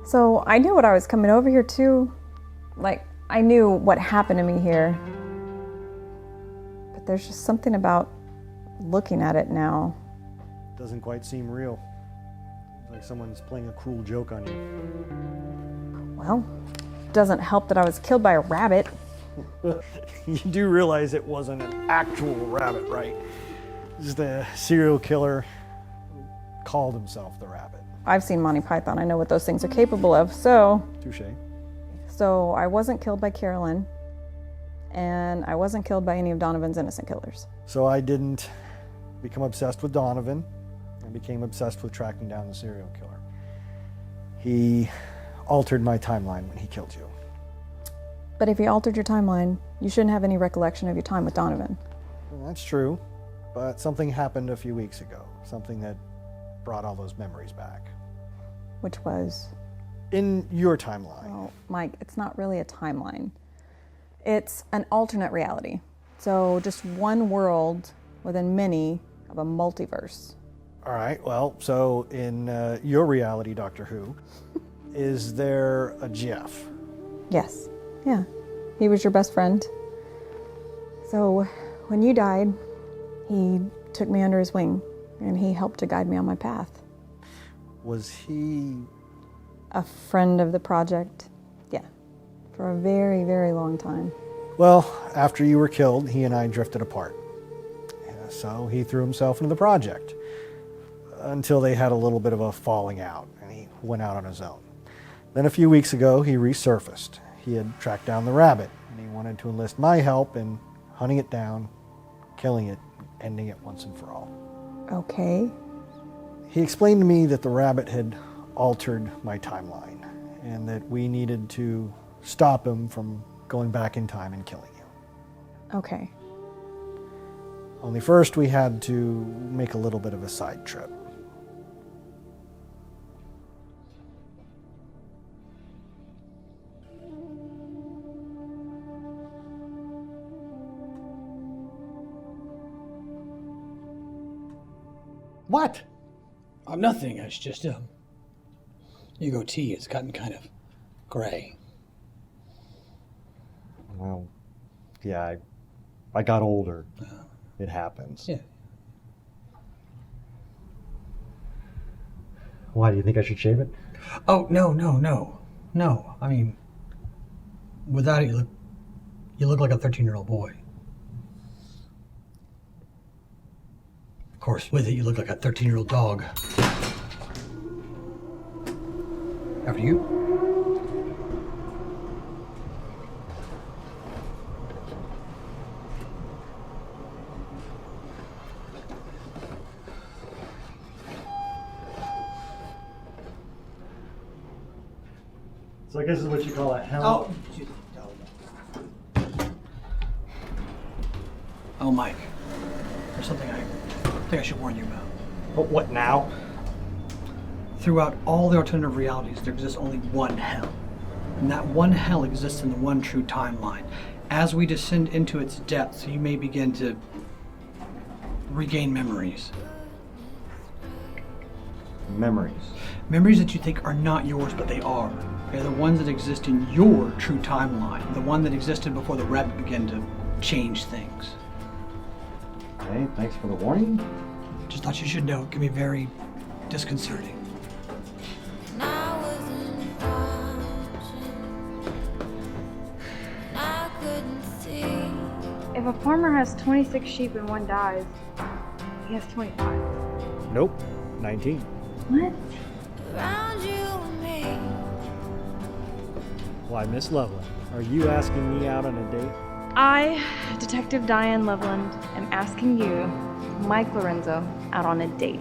So I knew what I was coming over here to. Like, I knew what happened to me here. But there's just something about looking at it now. Doesn't quite seem real. It's like someone's playing a cruel joke on you. Well, doesn't help that I was killed by a rabbit. You do realize it wasn't an actual rabbit, right? Just the serial killer called himself the rabbit. I've seen Monty Python. I know what those things are capable of, so... Touché. So I wasn't killed by Carolyn, and I wasn't killed by any of Donovan's innocent killers. So I didn't become obsessed with Donovan. I became obsessed with tracking down the serial killer. He altered my timeline when he killed you. But if he altered your timeline, you shouldn't have any recollection of your time with Donovan. Well, that's true, but something happened a few weeks ago. Something that brought all those memories back. Which was? In your timeline. Well, Mike, it's not really a timeline. It's an alternate reality. So just one world within many of a multiverse. All right, well, so in your reality, Doctor Who, is there a Jeff? Yes, yeah. He was your best friend. So when you died, he took me under his wing and he helped to guide me on my path. Was he... a friend of the project? Yeah, for a very, very long time. Well, after you were killed, he and I drifted apart. So he threw himself into the project until they had a little bit of a falling out and he went out on his own. Then a few weeks ago, he resurfaced. He had tracked down the rabbit and he wanted to enlist my help in hunting it down, killing it, ending it once and for all. Okay. He explained to me that the rabbit had altered my timeline and that we needed to stop him from going back in time and killing you. Okay. Only first we had to make a little bit of a side trip. What? Nothing. It's just your goatee has gotten kind of gray. Well, yeah, I got older. It happens. Yeah. Why, do you think I should shave it? Oh, no. I mean, without it, you look like a 13-year-old boy. Of course, with it, you look like a 13-year-old dog. After you. So I guess this is what you call a helmet. Oh, Mike. There's something I think I should warn you about. But what now? Throughout all the alternative realities, there exists only one hell. And that one hell exists in the one true timeline. As we descend into its depths, you may begin to regain memories. Memories. Memories that you think are not yours, but they are. They're the ones that exist in your true timeline. The one that existed before the rabbit began to change things. Okay, thanks for the warning. Just thought you should know. It can be very disconcerting. If a farmer has 26 sheep and one dies, he has 25. Nope, 19. What? Why, Miss Loveland, are you asking me out on a date? I, Detective Diane Loveland, am asking you, Mike Lorenzo, out on a date.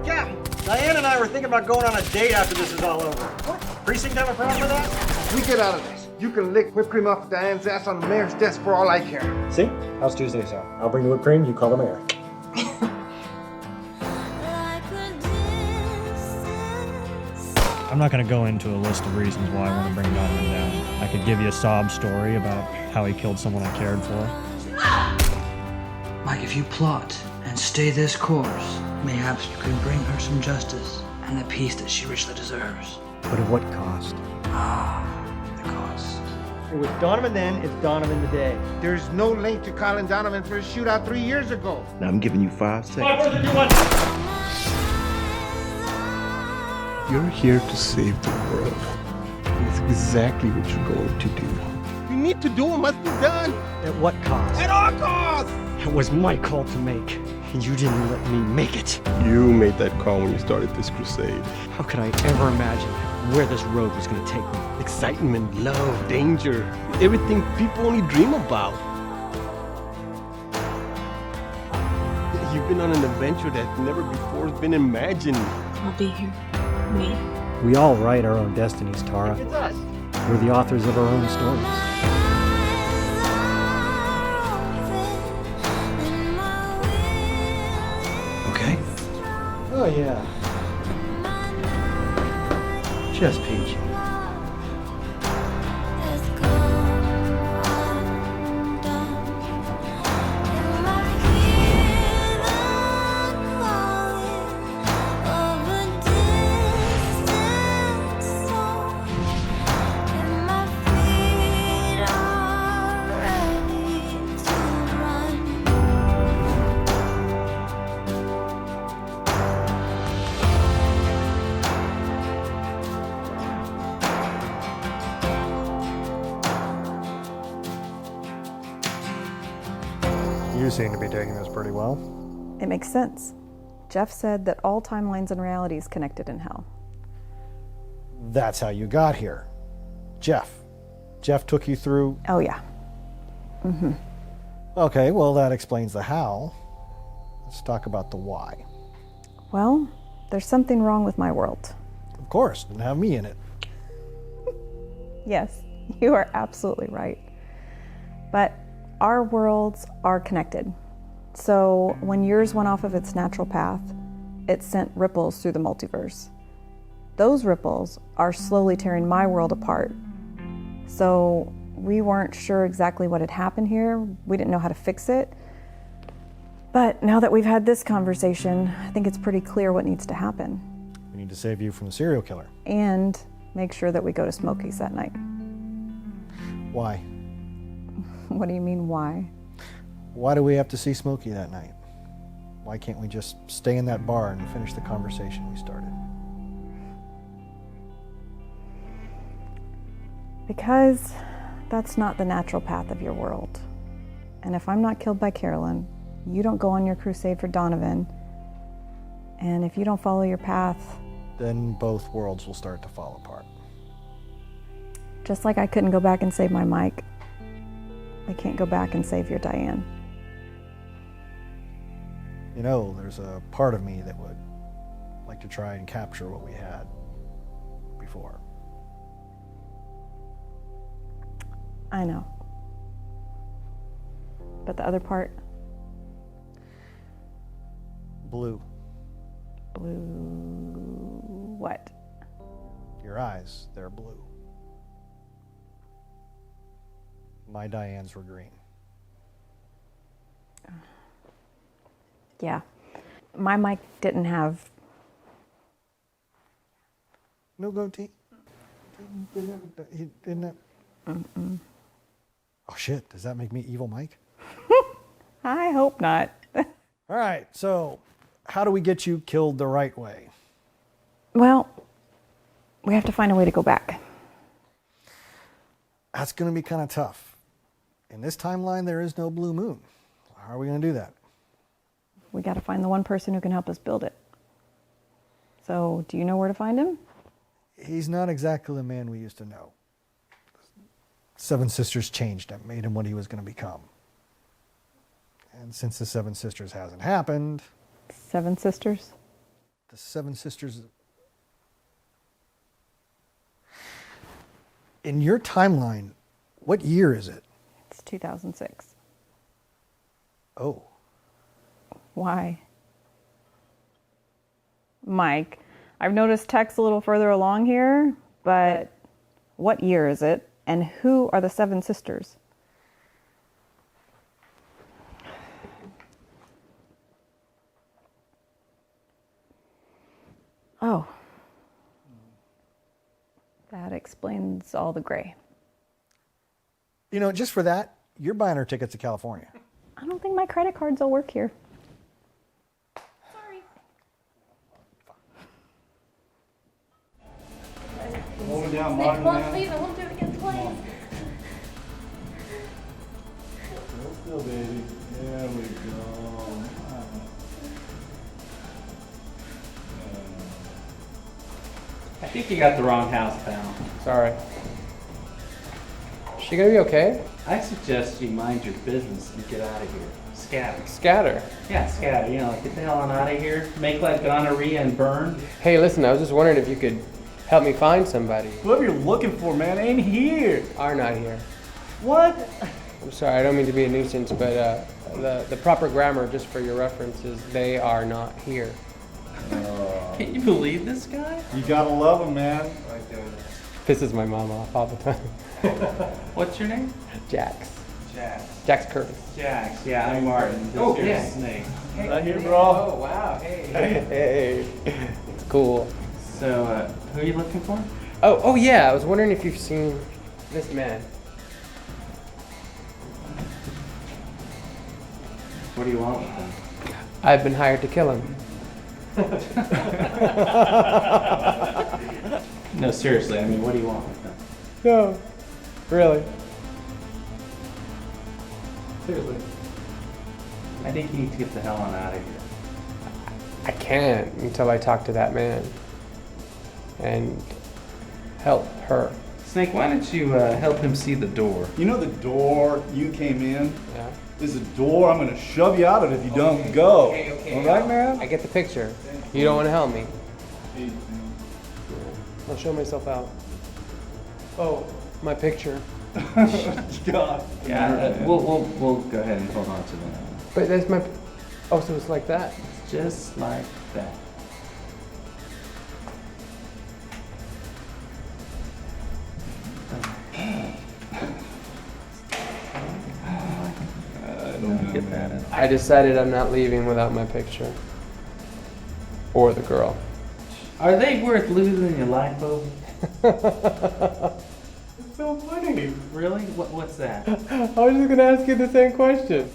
Yeah, Diane and I were thinking about going on a date after this is all over. What? Precinct have a problem with that? We get out of this. You can lick whipped cream off Diane's ass on the mayor's desk for all I care. See? How's Tuesday sound? I'll bring the whipped cream, you call the mayor. I'm not going to go into a list of reasons why I want to bring Donovan down. I could give you a sob story about how he killed someone I cared for. Mike, if you plot and stay this course, mayhaps you can bring her some justice and the peace that she richly deserves. But at what cost? The cost. It was Donovan then, it's Donovan today. There's no link to calling Donovan for a shootout 3 years ago. Now I'm giving you 5 seconds. You're here to save the world. That's exactly what you're going to do. We need to do what must be done. At what cost? At all costs! That was my call to make, and you didn't let me make it. You made that call when you started this crusade. How could I ever imagine where this road was going to take me? Excitement, love, danger, everything people only dream about. You've been on an adventure that never before has been imagined. I'll be here. Wait. We all write our own destinies, Tara. It's us. We're the authors of our own stories. Okay? Oh, yeah. Just peachy. You seem to be taking this pretty well. It makes sense. Jeff said that all timelines and realities connected in hell. That's how you got here. Jeff. Jeff took you through. Oh, yeah. Okay, well, that explains the how. Let's talk about the why. Well, there's something wrong with my world. Of course, didn't have me in it. Yes, you are absolutely right. But our worlds are connected. So when yours went off of its natural path, it sent ripples through the multiverse. Those ripples are slowly tearing my world apart. So we weren't sure exactly what had happened here. We didn't know how to fix it. But now that we've had this conversation, I think it's pretty clear what needs to happen. We need to save you from the serial killer. And make sure that we go to Smokey's that night. Why? What do you mean, why? Why do we have to see Smokey that night? Why can't we just stay in that bar and finish the conversation we started? Because that's not the natural path of your world. And if I'm not killed by Carolyn, you don't go on your crusade for Donovan, and if you don't follow your path, Then both worlds will start to fall apart. just like I couldn't go back and save my Mike, I can't go back and save your Diane. You know, there's a part of me that would like to try and capture what we had before. I know. But the other part, Blue, blue, what? your eyes, they're blue. My Diane's were green. Yeah. My Mike didn't have, No goatee? He didn't have... Oh shit, does that make me evil Mike? I hope not. All right, so how do we get you killed the right way? Well, we have to find a way to go back. That's going to be kind of tough. In this timeline, there is no blue moon. How are we going to do that? We got to find the one person who can help us build it. So, do you know where to find him? He's not exactly the man we used to know. Seven Sisters changed him, made him what he was going to become. And since the Seven Sisters hasn't happened, Seven Sisters? the Seven Sisters... In your timeline, what year is it? It's 2006. Oh. Why? Mike, I've noticed text a little further along here, but what year is it? And who are the Seven Sisters? Oh, That explains all the gray. You know, just for that, you're buying her tickets to California. I don't think my credit cards will work here. Hold down, Nick, Martin, come on, man. please. I won't do it again, please. Still, baby. There we go. I think you got the wrong house, pal. Sorry. Is she gonna be okay? I suggest you mind your business and get out of here. Scatter. Scatter? Yeah, scatter. You know, like, get the hell on out of here. Make like gonorrhea and burn. Hey, listen, I was just wondering if you could help me find somebody. Whoever you're looking for, man, ain't here. Are not here. What? I'm sorry, I don't mean to be a nuisance, but the proper grammar, just for your reference, is they are not here. Can you believe this guy? You gotta love him, man. Pisses my mom off all the time. What's your name? Jax. Jax. Jax Curtis. Jax, yeah, I'm Martin. This Oh, here's yeah. Snake. Right here, bro. Oh, wow. Hey. Hey. Cool. So, who are you looking for? Oh, yeah. I was wondering if you've seen this man. What do you want with him? I've been hired to kill him. No, seriously, I mean, what do you want with him? No. Really. Seriously. I think you need to get the hell on out of here. I can't until I talk to that man. And help her. Snake, why don't you help him see the door? You know the door you came in? Yeah. There's a door. I'm gonna shove you out of it if you don't go. Okay. All right, man? I get the picture. You don't want to help me. I'll show myself out. Oh, my picture. God. Yeah, we'll go ahead and hold on to that. But that's my... Oh, so it's like that. Just like that. Get that in. I decided I'm not leaving without my picture. Or the girl. Are they worth losing your life over? It's so funny. Really? What's that? I was just gonna ask you the same question.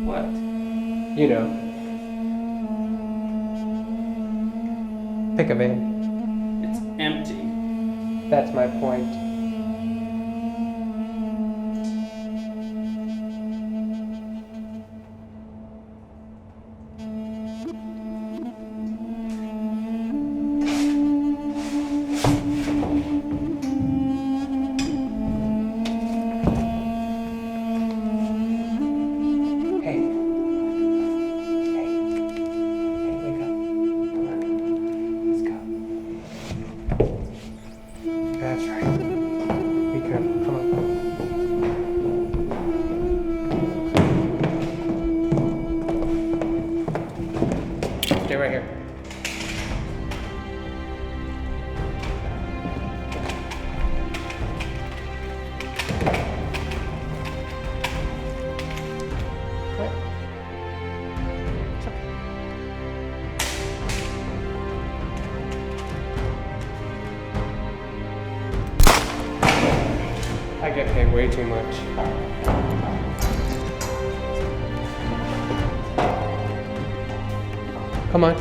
What? You know. Pick a vein. It's empty. That's my point. That's right. Be careful. Come on. Stay right here. What? It's okay. I get paid way too much. Come on.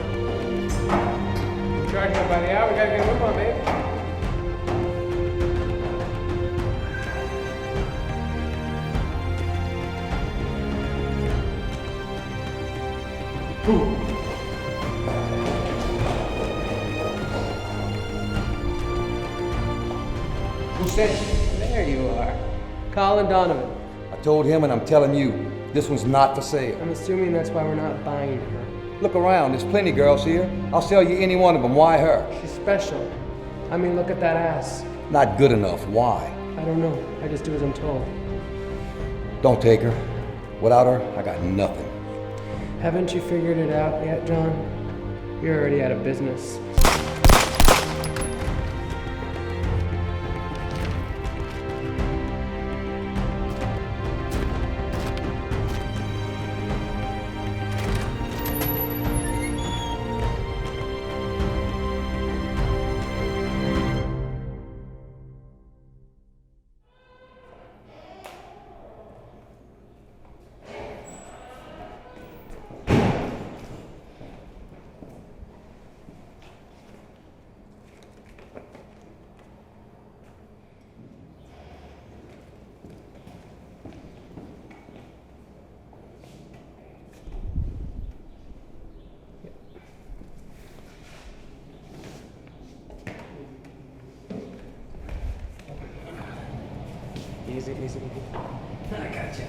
Charge me by the hour, we gotta get a move on, babe. Who sent you? There you are. Colin Donovan. I told him and I'm telling you, this one's not for sale. I'm assuming that's why we're not buying her. Look around, there's plenty girls here. I'll sell you any one of them. Why her? She's special. I mean, look at that ass. Not good enough. Why? I don't know. I just do as I'm told. Don't take her. Without her, I got nothing. Haven't you figured it out yet, John? You're already out of business. Easy, easy. I got you.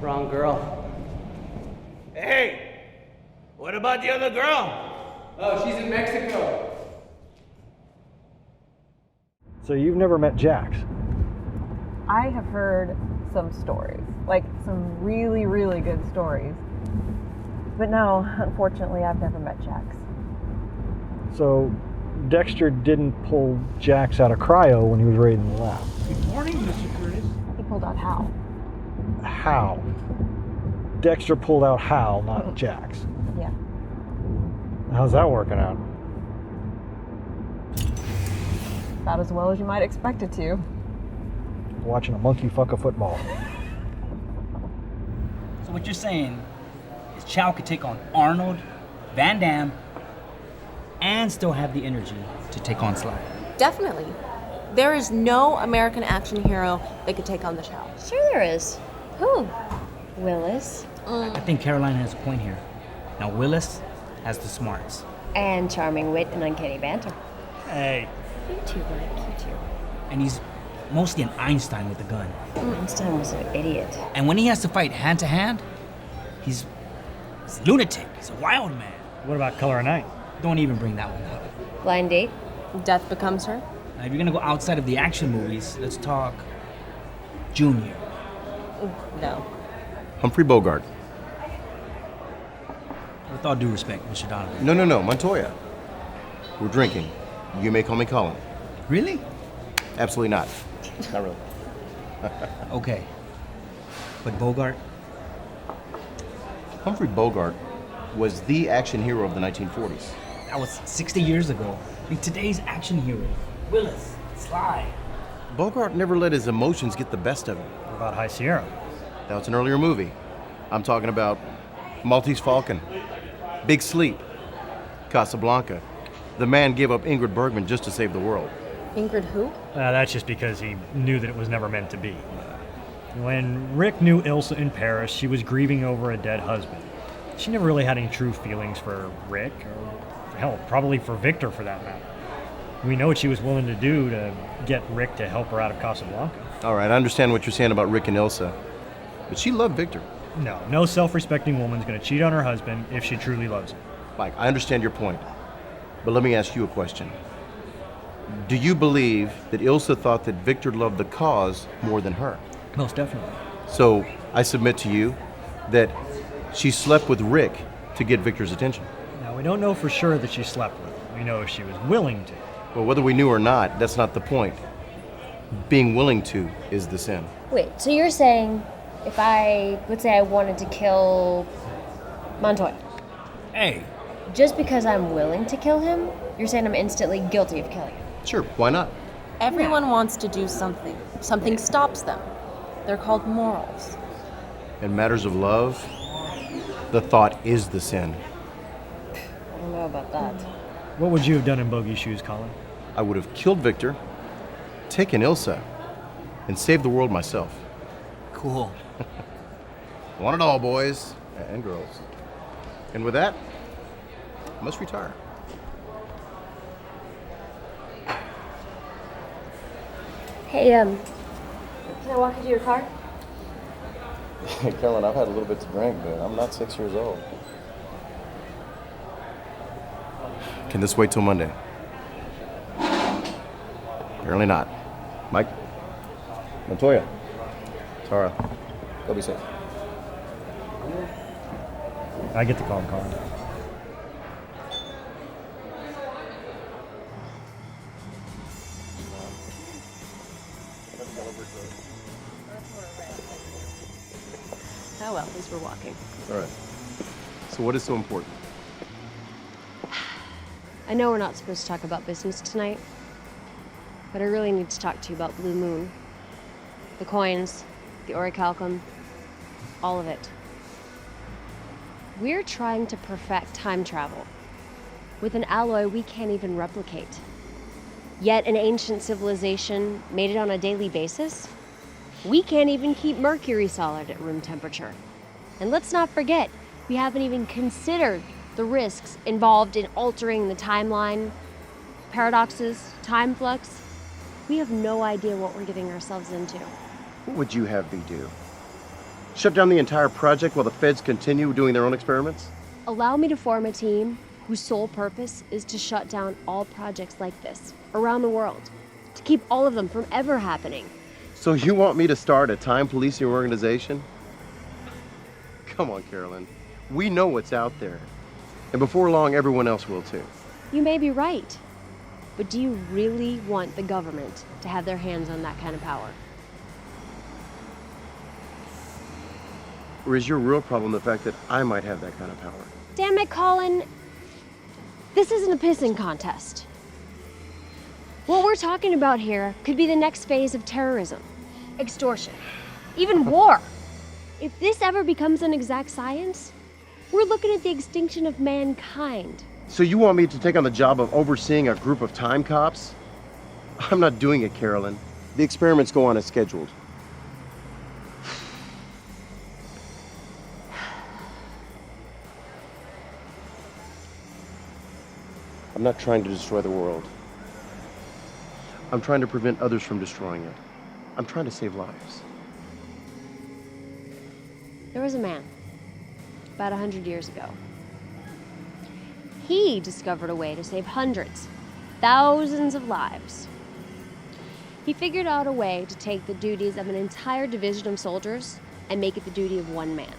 Wrong girl. Hey! What about the other girl? Oh, she's in Mexico. So you've never met Jax? I have heard some stories, like some really, really good stories. But no, unfortunately, I've never met Jax. So Dexter didn't pull Jax out of cryo when he was raiding the lab. Good morning, Mr. Curtis. He pulled out Hal. Hal. Dexter pulled out Hal, not Jax. Yeah. How's that working out? About as well as you might expect it to. Watching a monkey fuck a football. So what you're saying is Chow could take on Arnold, Van Damme, and still have the energy to take on Sly. Definitely. There is no American action hero that could take on the Chow. Sure there is. Who? Willis. I think Caroline has a point here. Now Willis has the smarts. And charming wit and uncanny banter. Hey. You too, Mike. You too. And he's mostly an Einstein with a gun. Einstein was an idiot. And when he has to fight hand to hand, he's a lunatic. He's a wild man. What about Color of Night? Don't even bring that one up. Blind date? Death becomes her. Now, if you're gonna go outside of the action movies, let's talk Junior. No. Humphrey Bogart. With all due respect, Mr. Donovan. No, Montoya. We're drinking. You may call me Colin. Really? Absolutely not. Not really. Okay. But Bogart? Humphrey Bogart was the action hero of the 1940s. That was 60 years ago. I mean, today's action hero, Willis, Sly. Bogart never let his emotions get the best of him. What about High Sierra? That was an earlier movie. I'm talking about Maltese Falcon, Big Sleep, Casablanca. The man gave up Ingrid Bergman just to save the world. Ingrid who? That's just because he knew that it was never meant to be. When Rick knew Ilsa in Paris, she was grieving over a dead husband. She never really had any true feelings for Rick, or hell, probably for Victor for that matter. We know what she was willing to do to get Rick to help her out of Casablanca. All right, I understand what you're saying about Rick and Ilsa, but she loved Victor. No self-respecting woman's going to cheat on her husband if she truly loves him. Mike, I understand your point, but let me ask you a question. Do you believe that Ilsa thought that Victor loved the cause more than her? Most definitely. So I submit to you that she slept with Rick to get Victor's attention. Now, we don't know for sure that she slept with him. We know she was willing to. Well, whether we knew or not, that's not the point. Being willing to is the sin. Wait, so you're saying if let's say I wanted to kill Montoya. Hey. Just because I'm willing to kill him, you're saying I'm instantly guilty of killing him? Sure, why not? Everyone wants to do something. Something stops them. They're called morals. In matters of love, the thought is the sin. I don't know about that. What would you have done in Bogey's shoes, Colin? I would have killed Victor, taken Ilsa, and saved the world myself. Cool. Want it all, boys and girls. And with that, I must retire. Hey, can I walk you to your car? Caroline, I've had a little bit to drink, but I'm not 6 years old. Can this wait till Monday? Apparently not. Mike? Montoya. Tara. Go be safe. I get the call, Colin. Oh well, at least we're walking. All right. So what is so important? I know we're not supposed to talk about business tonight, but I really need to talk to you about Blue Moon. The coins, the orichalcum, all of it. We're trying to perfect time travel with an alloy we can't even replicate. Yet an ancient civilization made it on a daily basis. We can't even keep mercury solid at room temperature. And let's not forget, we haven't even considered the risks involved in altering the timeline, paradoxes, time flux. We have no idea what we're getting ourselves into. What would you have me do? Shut down the entire project while the feds continue doing their own experiments? Allow me to form a team whose sole purpose is to shut down all projects like this around the world, to keep all of them from ever happening. So you want me to start a time policing organization? Come on, Carolyn. We know what's out there. And before long, everyone else will too. You may be right, but do you really want the government to have their hands on that kind of power? Or is your real problem the fact that I might have that kind of power? Damn it, Colin. This isn't a pissing contest. What we're talking about here could be the next phase of terrorism, extortion, even war. If this ever becomes an exact science, we're looking at the extinction of mankind. So you want me to take on the job of overseeing a group of time cops? I'm not doing it, Carolyn. The experiments go on as scheduled. I'm not trying to destroy the world. I'm trying to prevent others from destroying it. I'm trying to save lives. There was a man, about 100 years ago. He discovered a way to save hundreds, thousands of lives. He figured out a way to take the duties of an entire division of soldiers and make it the duty of one man.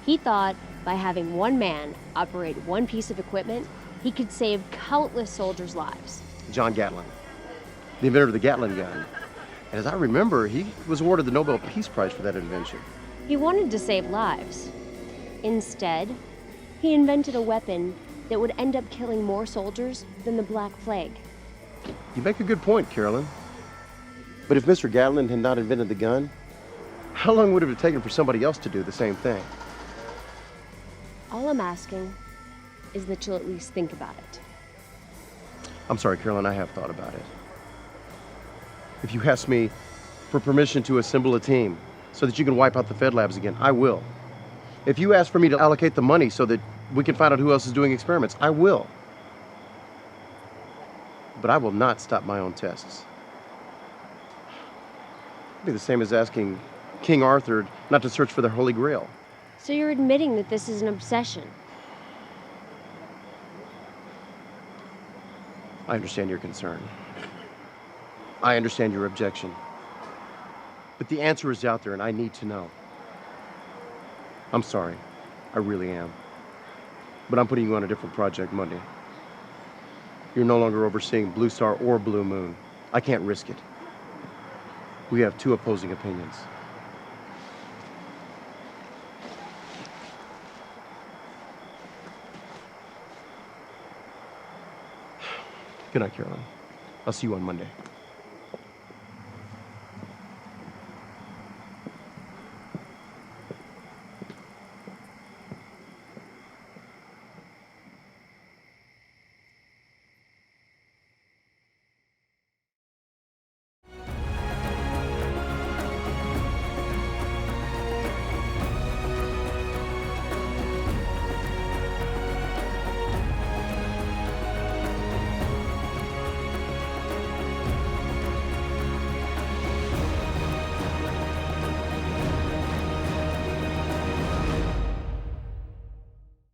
He thought by having one man operate one piece of equipment, he could save countless soldiers' lives. John Gatling, the inventor of the Gatling gun. And as I remember, he was awarded the Nobel Peace Prize for that invention. He wanted to save lives. Instead, he invented a weapon that would end up killing more soldiers than the Black Plague. You make a good point, Carolyn. But if Mr. Gatling had not invented the gun, how long would it have taken for somebody else to do the same thing? All I'm asking is that you'll at least think about it. I'm sorry, Carolyn, I have thought about it. If you ask me for permission to assemble a team so that you can wipe out the Fed labs again, I will. If you ask for me to allocate the money so that we can find out who else is doing experiments, I will. But I will not stop my own tests. It'd be the same as asking King Arthur not to search for the Holy Grail. So you're admitting that this is an obsession? I understand your concern. I understand your objection. But the answer is out there and I need to know. I'm sorry. I really am. But I'm putting you on a different project Monday. You're no longer overseeing Blue Star or Blue Moon. I can't risk it. We have two opposing opinions. Good night, Carolyn. I'll see you on Monday.